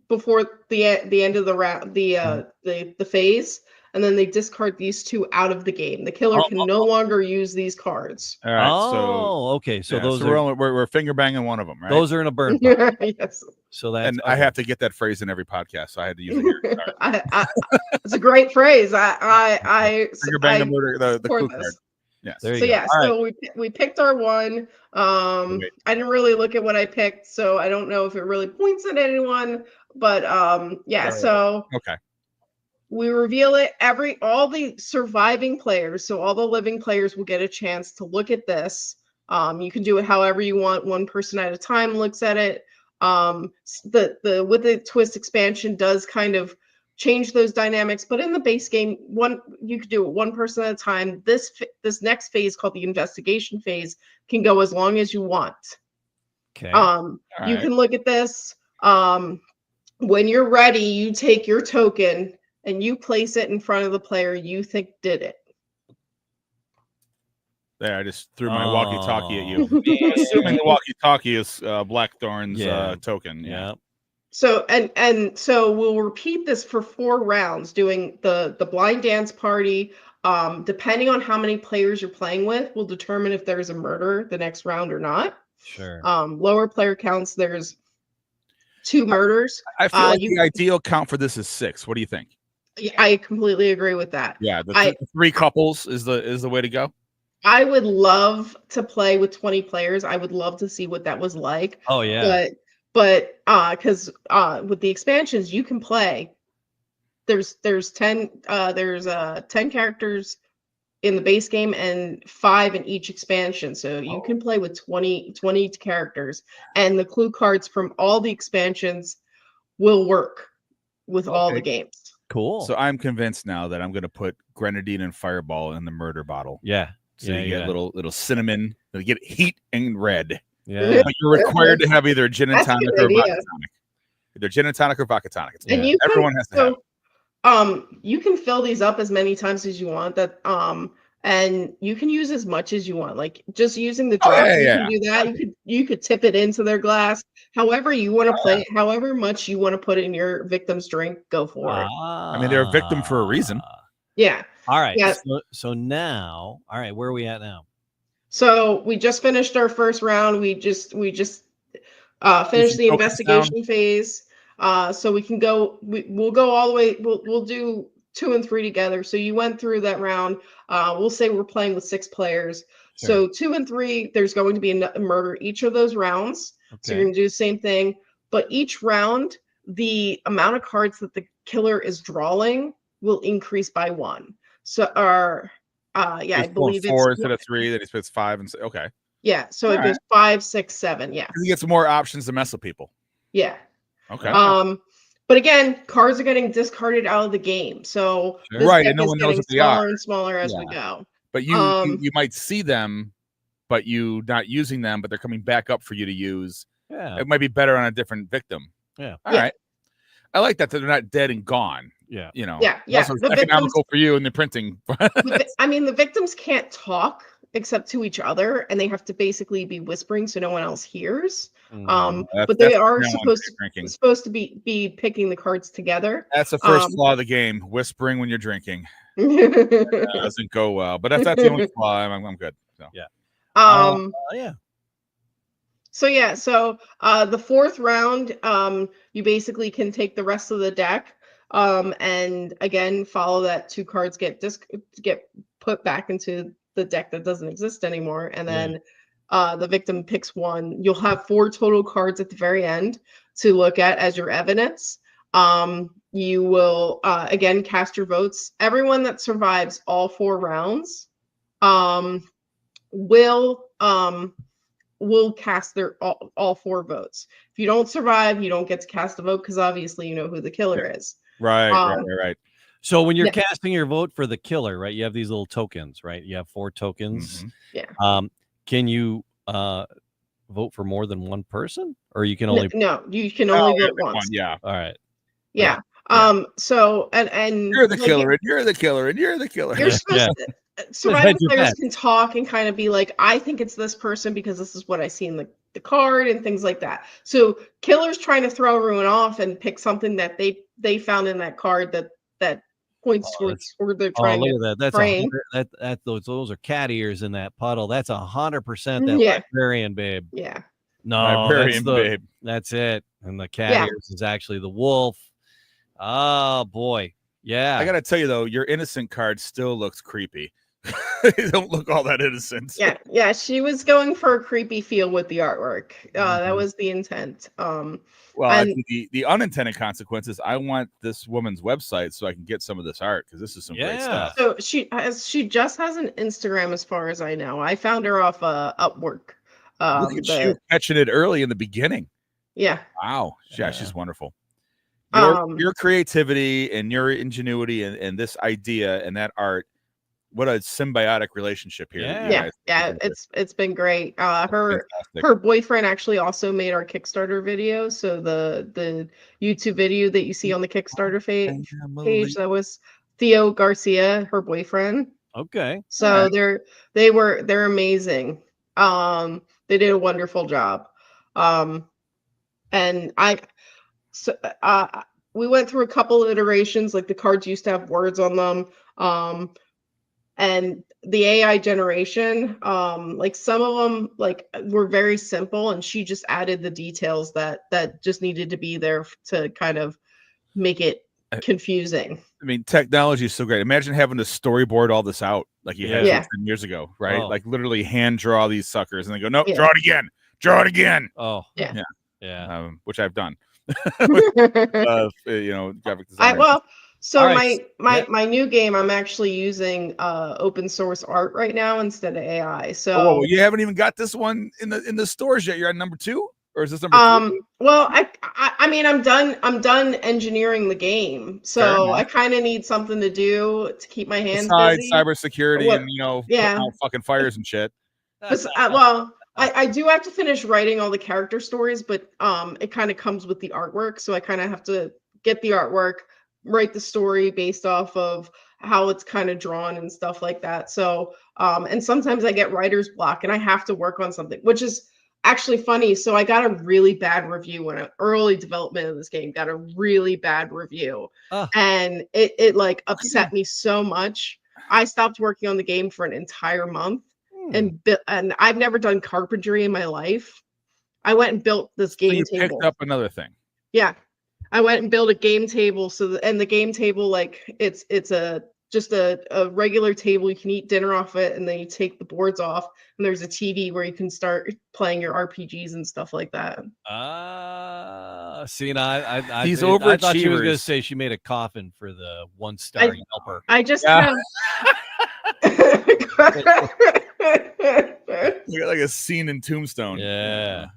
before the end of the round, the phase, and then they discard these 2 out of the game. The killer can no longer use these cards. All right. Okay. So yeah, those so are we're finger banging one of them, right? those are in a burn pile. Yes. So that's and I have to get that phrase in every podcast, so I had to use it here. It's a great phrase. I Finger bang the murder, the support clue this. card. Yes. There you So go. yeah, All so we picked our one. I didn't really look at what I picked, so I don't know if it really points at anyone. But yeah, so okay. we reveal it. All the surviving players, so all the living players will get a chance to look at this. You can do it however you want. One person at a time looks at it. The with the twist expansion does kind of change those dynamics, but in the base game, you could do it one person at a time. This next phase, called the investigation phase, can go as long as you want. Okay. You can look at this. When you're ready, you take your token and you place it in front of the player you think did it. There, I just threw my walkie-talkie at you. Assuming the walkie-talkie is Blackthorn's token. Yeah. So so we'll repeat this for 4 rounds, doing the blind dance party. Depending on how many players you're playing with, will determine if there's a murder the next round or not. Sure. Lower player counts, there's 2 murders. I feel like the ideal count for this is 6. What do you think? I completely agree with that. Yeah, the 3 couples is the way to go. I would love to play with 20 players. I would love to see what that was like. Oh yeah. But because with the expansions you can play, there's 10 characters in the base game and 5 in each expansion, so you can play with 20 characters, and the clue cards from all the expansions will work with all the games. Cool. So I'm convinced now that I'm going to put grenadine and fireball in the murder bottle. Yeah. So you get little cinnamon. You get heat and red. Yeah. But you're required to have either a gin and tonic or vodka tonic. Either gin and tonic or vodka tonic. Everyone has to have. You can fill these up as many times as you want. And you can use as much as you want. Like just using the drop, you can do that. You could tip it into their glass. However you want to play it, however much you want to put in your victim's drink, go for it. I mean, they're a victim for a reason. Yeah. All right. Yeah. So now, all right, where are we at now? So we just finished our first round. We just finished the investigation phase. So we can go. We'll go all the way. We'll do 2 and 3 together. So you went through that round. We'll say we're playing with 6 players. Sure. So 2 and 3, there's going to be a murder each of those rounds. Okay. So you're going to do the same thing. But each round, the amount of cards that the killer is drawing will increase by 1. So I believe it's 4 instead of 3. Then he spits 5 and okay. Yeah, so it goes 5, 6, 7. Yeah, he gets more options to mess with people. Yeah. Okay. But again, cards are getting discarded out of the game, so right, and no one knows what they are. Smaller and smaller as we go. But you might see them, but you not using them, but they're coming back up for you to use. Yeah, it might be better on a different victim. Yeah. All right. I like that they're not dead and gone. Yeah. You know. Yeah. Also it's economical for you in the printing. I mean, the victims can't talk except to each other, and they have to basically be whispering so no one else hears. But they are supposed to be picking the cards together. That's the first flaw of the game: whispering when you're drinking. Doesn't go well. But if that's the only flaw, I'm good. So. Yeah. Yeah. So the 4th round, you basically can take the rest of the deck, and again follow that 2 cards get put back into the deck that doesn't exist anymore, and then the victim picks 1. You'll have 4 total cards at the very end to look at as your evidence. You will again cast your votes. Everyone that survives all 4 rounds will cast their all 4 votes. If you don't survive, you don't get to cast a vote because obviously you know who the killer is. Right. So when you're casting your vote for the killer, right, you have these little tokens, right? You have 4 tokens. Mm-hmm. Yeah. Can you vote for more than one person, or you can only you can only vote once. Yeah. All right. Yeah. So and you're the killer, and you're the killer, and you're the killer. You're supposed to. Surviving players can talk and kind of be like, I think it's this person because this is what I see in the card and things like that. So killers trying to throw everyone off and pick something that they found in that card that points Oh, towards where they're oh, trying look to at that. That's frame. those are cat ears in that puddle. That's 100% that Yeah. librarian babe. Yeah. No, Librarian babe. that's it. And the cat Yeah. ears is actually the wolf. Oh boy. Yeah. I gotta tell you though, your innocent card still looks creepy. They don't look all that innocent. Yeah. She was going for a creepy feel with the artwork. That was the intent. Well, and the unintended consequences. I want this woman's website so I can get some of this art because this is some great stuff. so she just has an Instagram, as far as I know. I found her off Upwork. Look at she was catching it early in the beginning. Yeah. Wow. Yeah. She's wonderful. Um, Your creativity and your ingenuity and this idea and that art. What a symbiotic relationship here. Yeah. It's been great. Her Fantastic. boyfriend actually also made our Kickstarter video. So the YouTube video that you see on the Kickstarter page, that was Theo Garcia, her boyfriend. Okay. So they're amazing. They did a wonderful job. And we went through a couple of iterations. Like the cards used to have words on them. And the AI generation, like some of them like were very simple, and she just added the details that just needed to be there to kind of make it confusing. I mean, technology is so great. Imagine having to storyboard all this out like you had 10 years ago, right? Oh. Like literally hand draw these suckers and then go, nope, draw it again. Draw it again. Oh, Yeah. Which I've done. Graphic design. My new game, I'm actually using open source art right now instead of AI. So you haven't even got this one in the stores yet. You're at number 2, or is this number 3? Well, I mean, I'm done engineering the game, so I kind of need something to do to keep my hands busy. Cybersecurity and putting out fucking fires and shit. I do have to finish writing all the character stories, but it kind of comes with the artwork, so I kind of have to get the artwork, write the story based off of how it's kind of drawn and stuff like that. So and sometimes I get writer's block and I have to work on something, which is actually funny. So I got a really bad review when early development of this game, got a really bad review. And it like upset me so much. I stopped working on the game for an entire month. And I've never done carpentry in my life. I went and built this game table. Picked up another thing. Yeah. I went and built a game table. And the game table, like it's just a regular table. You can eat dinner off it, and then you take the boards off, and there's a TV where you can start playing your RPGs and stuff like that. See, now I thought she was gonna say she made a coffin for the 1-star helper. I just have like a scene in Tombstone. Yeah.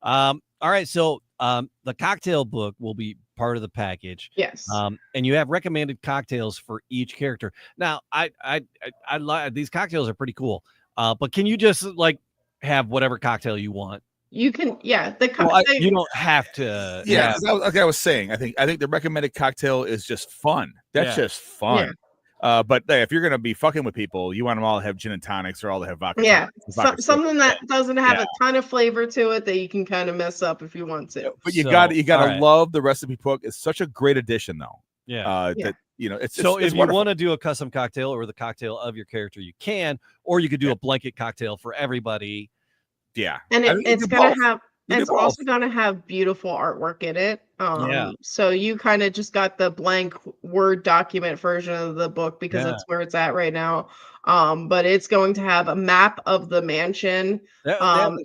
All right, so the cocktail book will be part of the package. Yes. And you have recommended cocktails for each character. Now, I these cocktails are pretty cool. But can you just like have whatever cocktail you want? You can, you don't have to. Yeah, like I was saying, I think the recommended cocktail is just fun. That's just fun. Yeah. But if you're gonna be fucking with people, you want them all to have gin and tonics or all to have vodka. Yeah, something that doesn't have a ton of flavor to it that you can kind of mess up if you want to. But you gotta love the recipe book. It's such a great addition, though. Yeah. That it's so if you want to do a custom cocktail or the cocktail of your character, you can, or you could do a blanket cocktail for everybody. Yeah, and it's gonna have. It's also going to have beautiful artwork in it. So you kind of just got the blank Word document version of the book because that's where it's at right now. But it's going to have a map of the mansion. That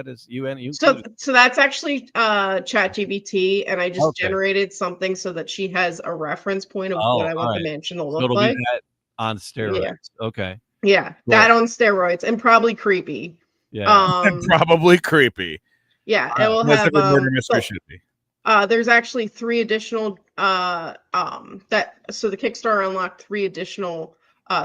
is you. So that's actually ChatGPT, and I just generated something so that she has a reference point of what I want the mansion to look like. Be that on steroids. Yeah. Okay. Yeah, cool. That on steroids and probably creepy. Yeah, and probably creepy. Yeah, it will have murder mystery should be. There's actually 3 additional so the Kickstarter unlocked 3 additional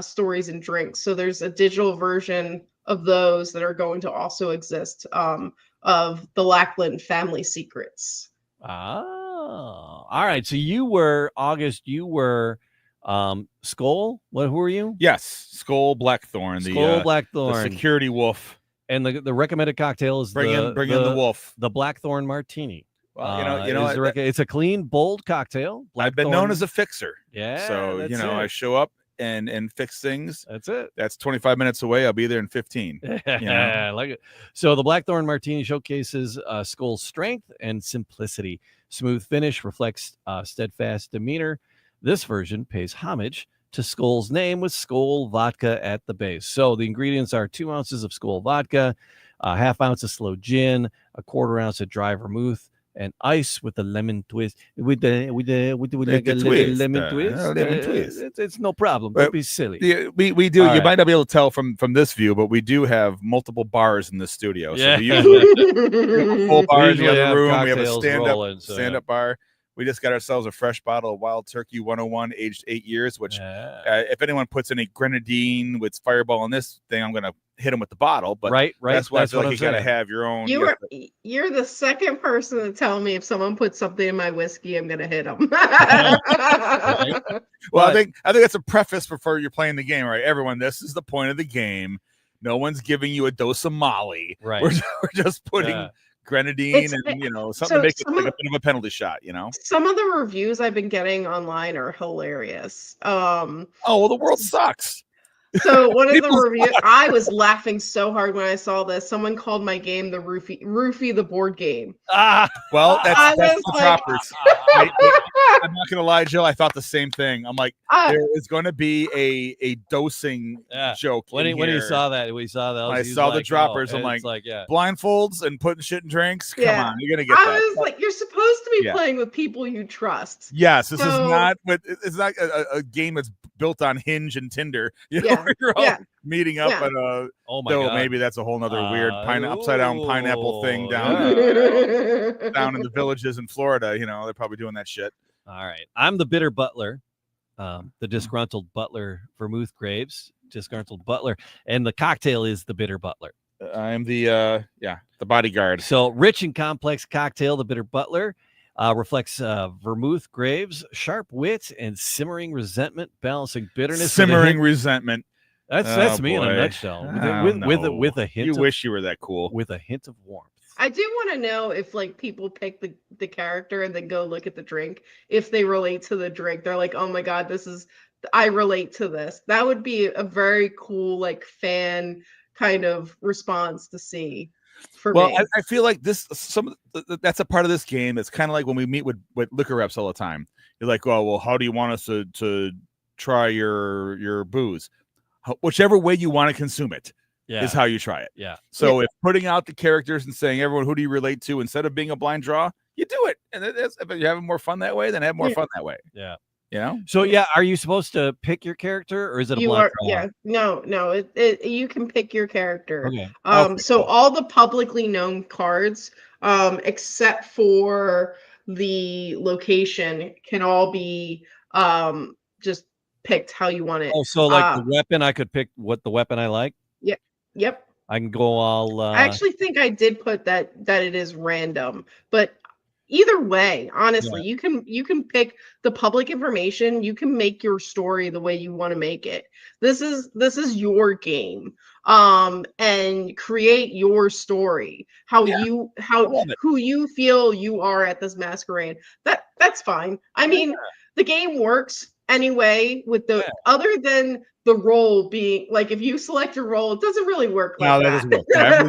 stories and drinks. So there's a digital version of those that are going to also exist of the Lackland family secrets. Oh, all right. So you were August. You were Skull. Who were you? Yes, Skull Blackthorn. Blackthorn, the security wolf. And the recommended cocktail is bring in the wolf, the Blackthorn Martini. Well, it's a clean, bold cocktail. I've been known as a fixer. Yeah. So, I show up and fix things. That's it. That's 25 minutes away. I'll be there in 15. Yeah, I like it. So the Blackthorn Martini showcases Skull's strength and simplicity. Smooth finish reflects steadfast demeanor. This version pays homage to Skull's name with Skull vodka at the base. So the ingredients are 2 ounces of Skull vodka, a half ounce of slow gin, a quarter ounce of dry vermouth, and ice with a lemon twist. With the lemon twist. It's no problem. Don't be silly. Yeah, we do. All you might not be able to tell from this view, but we do have multiple bars in the studio. So we usually have a full bar in the other room. We have a stand-up bar. We just got ourselves a fresh bottle of Wild Turkey 101, aged 8 years, which if anyone puts any grenadine with Fireball in this thing, I'm going to hit them with the bottle. But right. That's why I feel like you got to have your own. You're the second person to tell me if someone puts something in my whiskey, I'm going to hit them. Well, I think that's a preface before you're playing the game, right? Everyone, this is the point of the game. No one's giving you a dose of Molly. Right. We're just putting grenadine and something to make it like a bit of a penalty shot. Some of the reviews I've been getting online are hilarious. Oh well, the world sucks. So one of the reviews, I was laughing so hard when I saw this. Someone called my game the Roofie the board game. Well, that's the choppers. I'm not gonna lie, Jill. I thought the same thing. I'm like, there is going to be a dosing joke. When he saw that, I saw the droppers. I'm like, blindfolds and putting shit in drinks. Come on, you're gonna get that. I was like, you're supposed to be playing with people you trust. Yes, this is not. It's not a game that's built on Hinge and Tinder. Where you're all meeting up at a. Oh my God. Maybe that's a whole nother weird upside down pineapple thing down in the villages in Florida. They're probably doing that shit. All right. I'm the bitter butler, the disgruntled butler, Vermouth Graves, disgruntled butler. And the cocktail is the bitter butler. I'm the bodyguard. So rich and complex cocktail, the bitter butler, reflects Vermouth Graves, sharp wit, and simmering resentment, balancing bitterness. Simmering resentment. That's me in a nutshell. With a hint. You wish you were that cool. With a hint of warmth. I do want to know if people pick the character and then go look at the drink. If they relate to the drink, they're like, oh my God, I relate to this. That would be a very cool fan kind of response to see. Well, I feel like that's a part of this game. It's kind of like when we meet with liquor reps all the time. You're like, oh, well, how do you want us to try your booze? Whichever way you want to consume it is how you try it. Yeah. So if putting out the characters and saying, everyone, who do you relate to, instead of being a blind draw, you do it. And if you're having more fun that way, then have more fun that way. Yeah. So are you supposed to pick your character, or is it a blind draw? Yeah. No. You can pick your character. Okay. So all the publicly known cards, except for the location, can all be just picked how you want it. Oh, so the weapon, I could pick what the weapon I like? Yep. I can go all I actually think I did put that it is random, but either way, honestly, you can pick the public information. You can make your story the way you want to make it. This is your game. And create your story. Who you feel you are at this masquerade. That's fine. I mean, the game works anyway with other than the role being if you select your role, it doesn't really work like that. Doesn't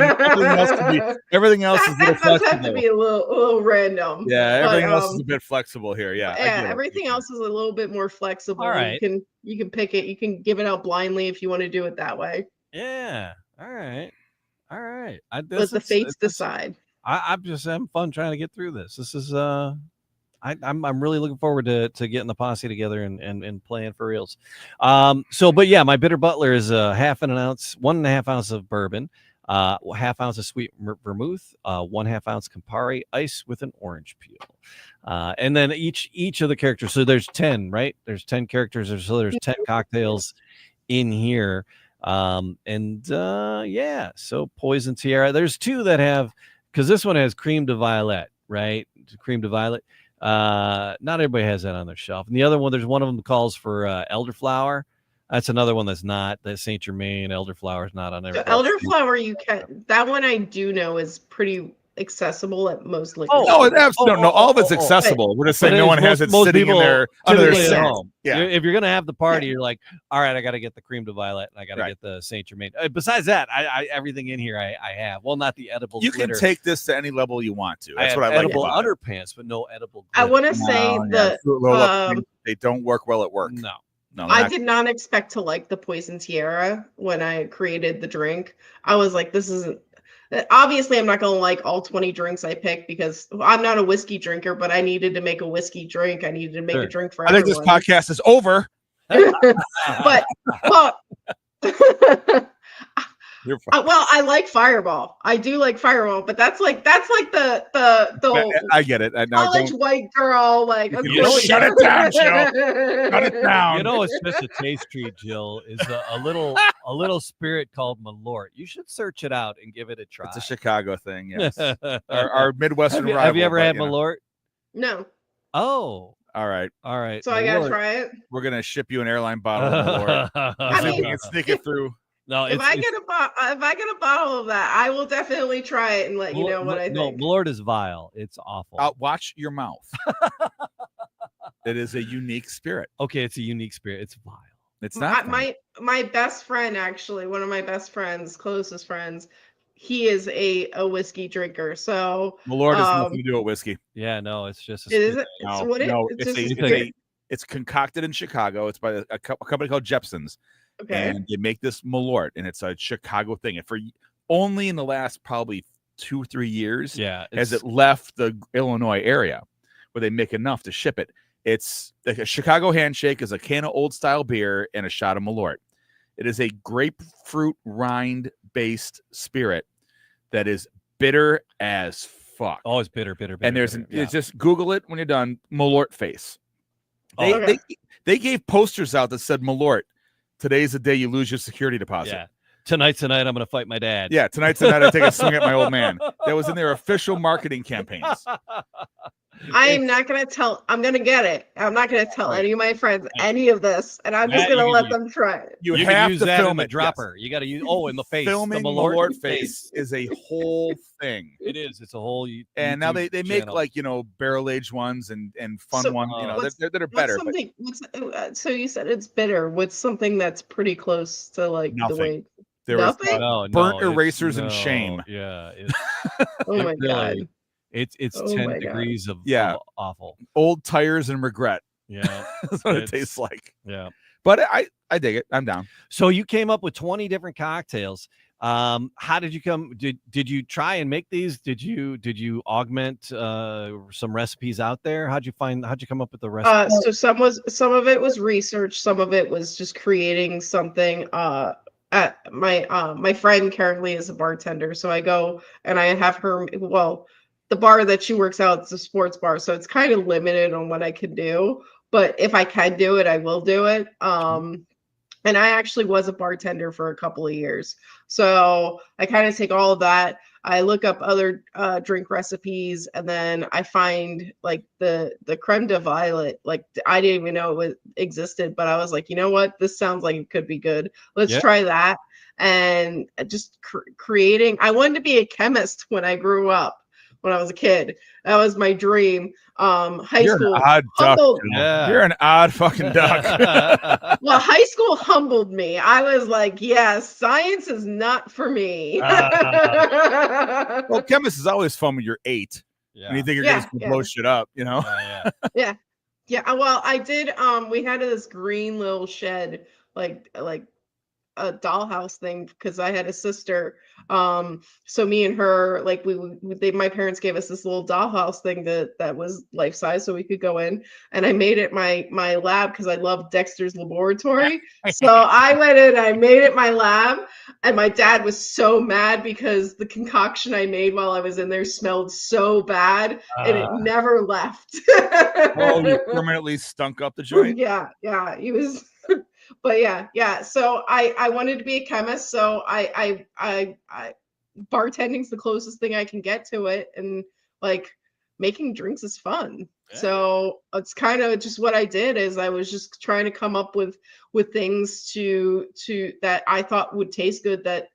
work. Everything else is a bit flexible. Have to be a little random. Yeah, everything else is a bit flexible here. Yeah, everything else is a little bit more flexible. All right. You can pick it. You can give it out blindly if you want to do it that way. Yeah. All right. Let the fates decide. I'm just having fun trying to get through this. This is I'm really looking forward to getting the posse together and playing for reals. But my bitter butler is 1.5 ounce of bourbon, 1/2 ounce of sweet vermouth, 1/2 ounce Campari, ice with an orange peel, and then each of the characters. So there's 10, right? There's 10 characters. So there's 10 cocktails in here. So Poison Tiara. There's 2 that have, because this one has Creme de Violet, right? Creme de Violet. Not everybody has that on their shelf. And the other one, there's one of them that calls for elderflower. That's another one that's not. That Saint Germain elderflower is not on there. Elderflower, you can. That one I do know is pretty. accessible at most liquor Oh, No, stores. no, all of it's accessible. We're just saying no one has it most sitting in people there under their typically at sink. home. Yeah. If you're gonna have the party, you're like, all right, I got to get the creme de violet and I got to get the Saint Germain. Besides that, I everything in here I have. Well, not the edible. You glitter. can take this to any level you want to. That's I what I like edible about underpants, but no edible. I Glitter. want to say they don't work well at work. No, I did not expect to like the Poison Tiara when I created the drink. I was like, this isn't. Obviously, I'm not going to like all 20 drinks I pick because I'm not a whiskey drinker, but I needed to make a whiskey drink. I needed to make a drink for everyone. I think this podcast is over. But, well, well, I like Fireball. I do like Fireball, but that's like the I get it. college white girl, like shut it down, Jill. Shut it down. You know, it's just a taste treat, Jill. Is a little spirit called Malort. You should search it out and give it a try. It's a Chicago thing. Yes, our Midwestern rival. Have you ever had Malort? No. Oh. All right. So I gotta try it. We're gonna ship you an airline bottle of Malort. I mean, we can sneak it through. No, if I get a bottle of that, I will definitely try it and let you know what I think. No, Malort is vile. It's awful. Watch your mouth. It is a unique spirit. Okay, it's a unique spirit. It's vile. It's not my best friend, actually, one of my best friends, closest friends. He is a whiskey drinker. So Malort has nothing to do with whiskey. Yeah, no, it's just it's concocted in Chicago. It's by a company called Jepson's. Okay. And they make this Malort, and it's a Chicago thing. And for only in the last probably 2-3 years, has it left the Illinois area where they make enough to ship it. It's like a Chicago handshake is a can of old style beer and a shot of Malort. It is a grapefruit rind based spirit that is bitter as fuck. Oh, it's bitter. And it's just Google it when you're done. Malort face. They gave posters out that said Malort. Today's the day you lose your security deposit. Yeah. Tonight's the night I'm going to fight my dad. Yeah, tonight's the night I take a swing at my old man. That was in their official marketing campaigns. I'm not going to tell. I'm going to get it. I'm not going to tell any of my friends any of this, and I'm just going to let them try it. You have to film it. Dropper. Yes. You got to use. Oh, in the face. Filming the Malort face is a whole thing. It is. It's a whole. And now they make barrel aged ones and fun ones. That are better. So you said it's bitter. What's something that's pretty close to like nothing. The way? There nothing. Burnt erasers and shame. Yeah. Oh my god. It's 10 degrees of awful. Old tires and regret. Yeah. That's what it tastes like. Yeah. But I dig it. I'm down. So you came up with 20 different cocktails. How did you come? Did you try and make these? Did you augment some recipes out there? How'd you come up with the recipe? So some of it was research, some of it was just creating something. My friend currently is a bartender, so I go and I have her. Well, the bar that she works out is a sports bar, so it's kind of limited on what I can do. But if I can do it, I will do it. And I actually was a bartender for a couple of years, so I kind of take all of that. I look up other drink recipes, and then I find like the creme de violet. Like I didn't even know it existed, but I was like, you know what? This sounds like it could be good. Let's try that. And just creating. I wanted to be a chemist when I grew up. When I was a kid, that was my dream. High school humbled. You're an odd fucking duck. Well, high school humbled me. I was like, yes, science is not for me. Well, chemist is always fun when you're 8. Yeah. And you think you're gonna blow shit up, you know? Yeah. Well, I did. We had this green little shed, like a dollhouse thing, because I had a sister. So me and her, like my parents gave us this little dollhouse thing that was life size, so we could go in. And I made it my lab because I love Dexter's Laboratory. So I went in, I made it my lab, and my dad was so mad because the concoction I made while I was in there smelled so bad, and it never left. Oh, you permanently stunk up the joint? Yeah, he was. But yeah. So I wanted to be a chemist, so I bartending's the closest thing I can get to it, and like making drinks is fun. Yeah. So it's kind of just what I did. Is I was just trying to come up with things to that I thought would taste good. That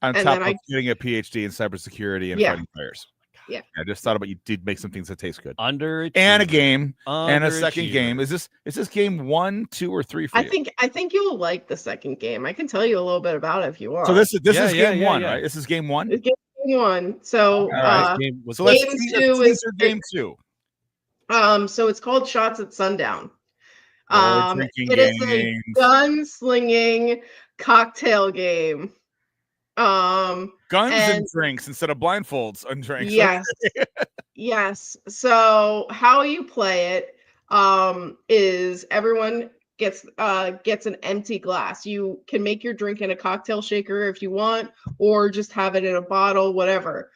On And top then of getting a PhD in cybersecurity and Yeah. fighting fires. Yeah. I just thought about you did make some things that taste good. Underachiever. And a game and a second Underachiever. game. Is this game 1, 2, or 3 for you? I think you'll like the second game. I can tell you a little bit about it if you want. So this is game 1, yeah. right? This is game 1. It's game 1. So All right. So let's game tease 2 is game 2. So it's called Shots at Sundown. Drinking It is a gunslinging cocktail game. Guns and drinks instead of blindfolds and drinks. Yes. Yes. So how you play it is everyone gets an empty glass. You can make your drink in a cocktail shaker if you want, or just have it in a bottle, whatever.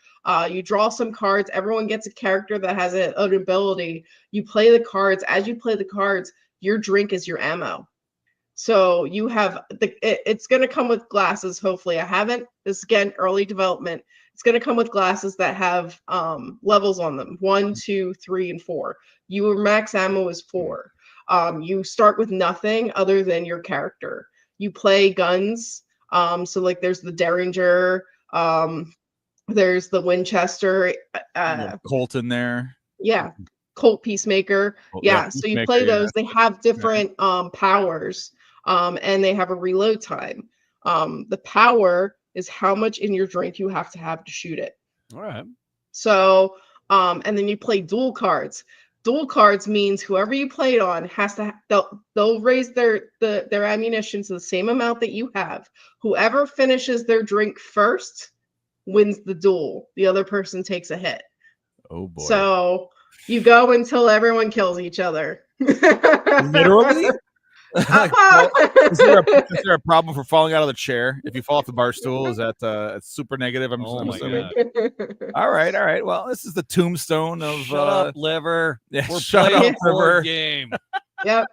You draw some cards. Everyone gets a character that has an ability. You play the cards. As you play the cards, your drink is your ammo. So you have it's going to come with glasses. Hopefully, I haven't. This is, again, early development. It's going to come with glasses that have levels on them: 1, 2, 3, and 4. Your max ammo is 4. You start with nothing other than your character. You play guns. So like there's the Derringer. There's the Winchester. Colt in there. Yeah. Colt Peacemaker. Yeah. So you play those. They have different powers. And they have a reload time. The power is how much in your drink you have to shoot it. All right. So, and then you play dual cards. Dual cards means whoever you play it on has to, they'll raise their ammunition to the same amount that you have. Whoever finishes their drink first wins the duel. The other person takes a hit. Oh boy. So you go until everyone kills each other. Literally? Is there a problem for falling out of the chair if you fall off the bar stool? Is that super negative? I'm assuming. All right. Well, this is the tombstone of Shut up, liver. Yeah, we're shut playing up, a board liver. game. Yep.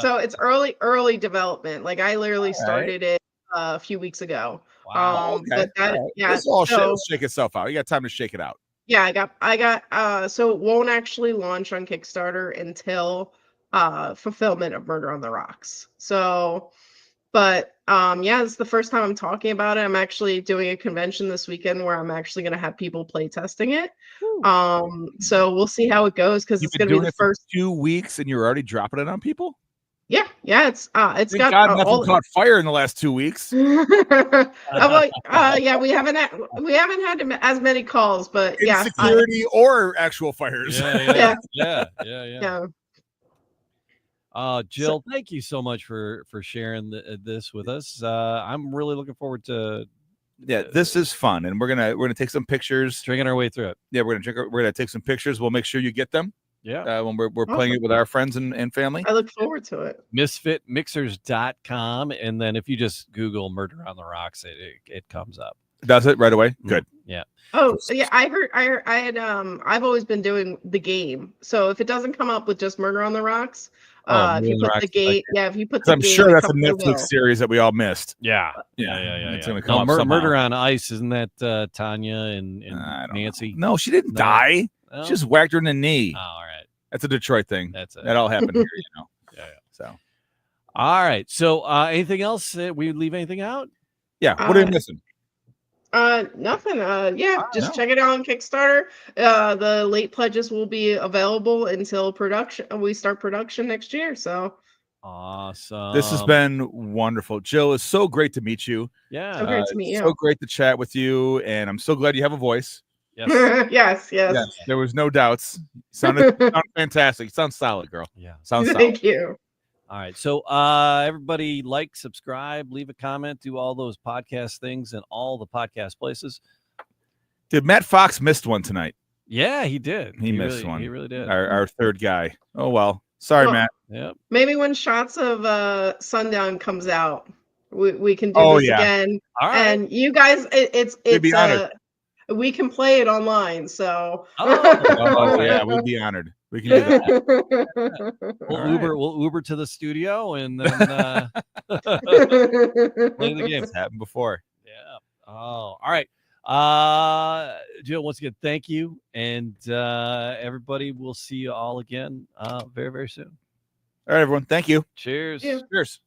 So it's early development. Like I literally started it a few weeks ago. Wow. Okay. Yeah. This will all shake itself out. You got time to shake it out. Yeah, I got so it won't actually launch on Kickstarter until fulfillment of Murder on the Rocks. So, but yeah, it's the first time I'm talking about it. I'm actually doing a convention this weekend where I'm actually going to have people play testing it. So we'll see how it goes because it's going to be the first 2 weeks and you're already dropping it on people. Yeah, it's Thank got God nothing caught fire in the last 2 weeks. Yeah, we haven't had as many calls, but insecurity or actual fires. Yeah. Jill, thank you so much for sharing this with us. I'm really looking forward to. Yeah, this is fun, and we're gonna take some pictures, drinking our way through it. Yeah, we're gonna take some pictures. We'll make sure you get them. Yeah, when we're playing it with our friends and family. I look forward to it. Misfitmixers.com, and then if you just Google Murder on the Rocks, it comes up. Does it right away? Good. Yeah. Oh yeah, I've always been doing the game. So if it doesn't come up with just Murder on the Rocks, if you put the game, if you put the I'm game, sure that's a Netflix series that we all missed. Yeah. It's gonna come up Murder on Ice, isn't that Tanya and Nancy? No, she didn't die. No? She just whacked her in the knee. Oh, all right. That's a Detroit thing. That's it. That all happened here, Yeah. So, all right. So, anything else? We leave anything out? Yeah. What are you missing? Nothing. Just check it out on Kickstarter. The late pledges will be available until production. We start production next year. So awesome. This has been wonderful. Jill, it's so great to meet you. Yeah. So great to meet you. So great to chat with you, and I'm so glad you have a voice. Yes. yes. There was no doubts. Sounded fantastic. Sounds solid, girl. Yeah. Sounds solid. Thank you. All right. So everybody like, subscribe, leave a comment, do all those podcast things in all the podcast places. Dude, Matt Fox missed one tonight. Yeah, he did. He missed one. He really did. Our third guy. Oh well. Sorry, Matt. Yep. Maybe when Shots of Sundown comes out, we can do this again. All right. And you guys, it's be honored. We can play it online, so. Yeah, we'd be honored. We can do that. We'll Uber to the studio and then play the game. It's happened before. Yeah. Oh, all right. Jill, once again, thank you, and everybody. We'll see you all again very, very soon. All right, everyone. Thank you. Cheers. Yeah. Cheers.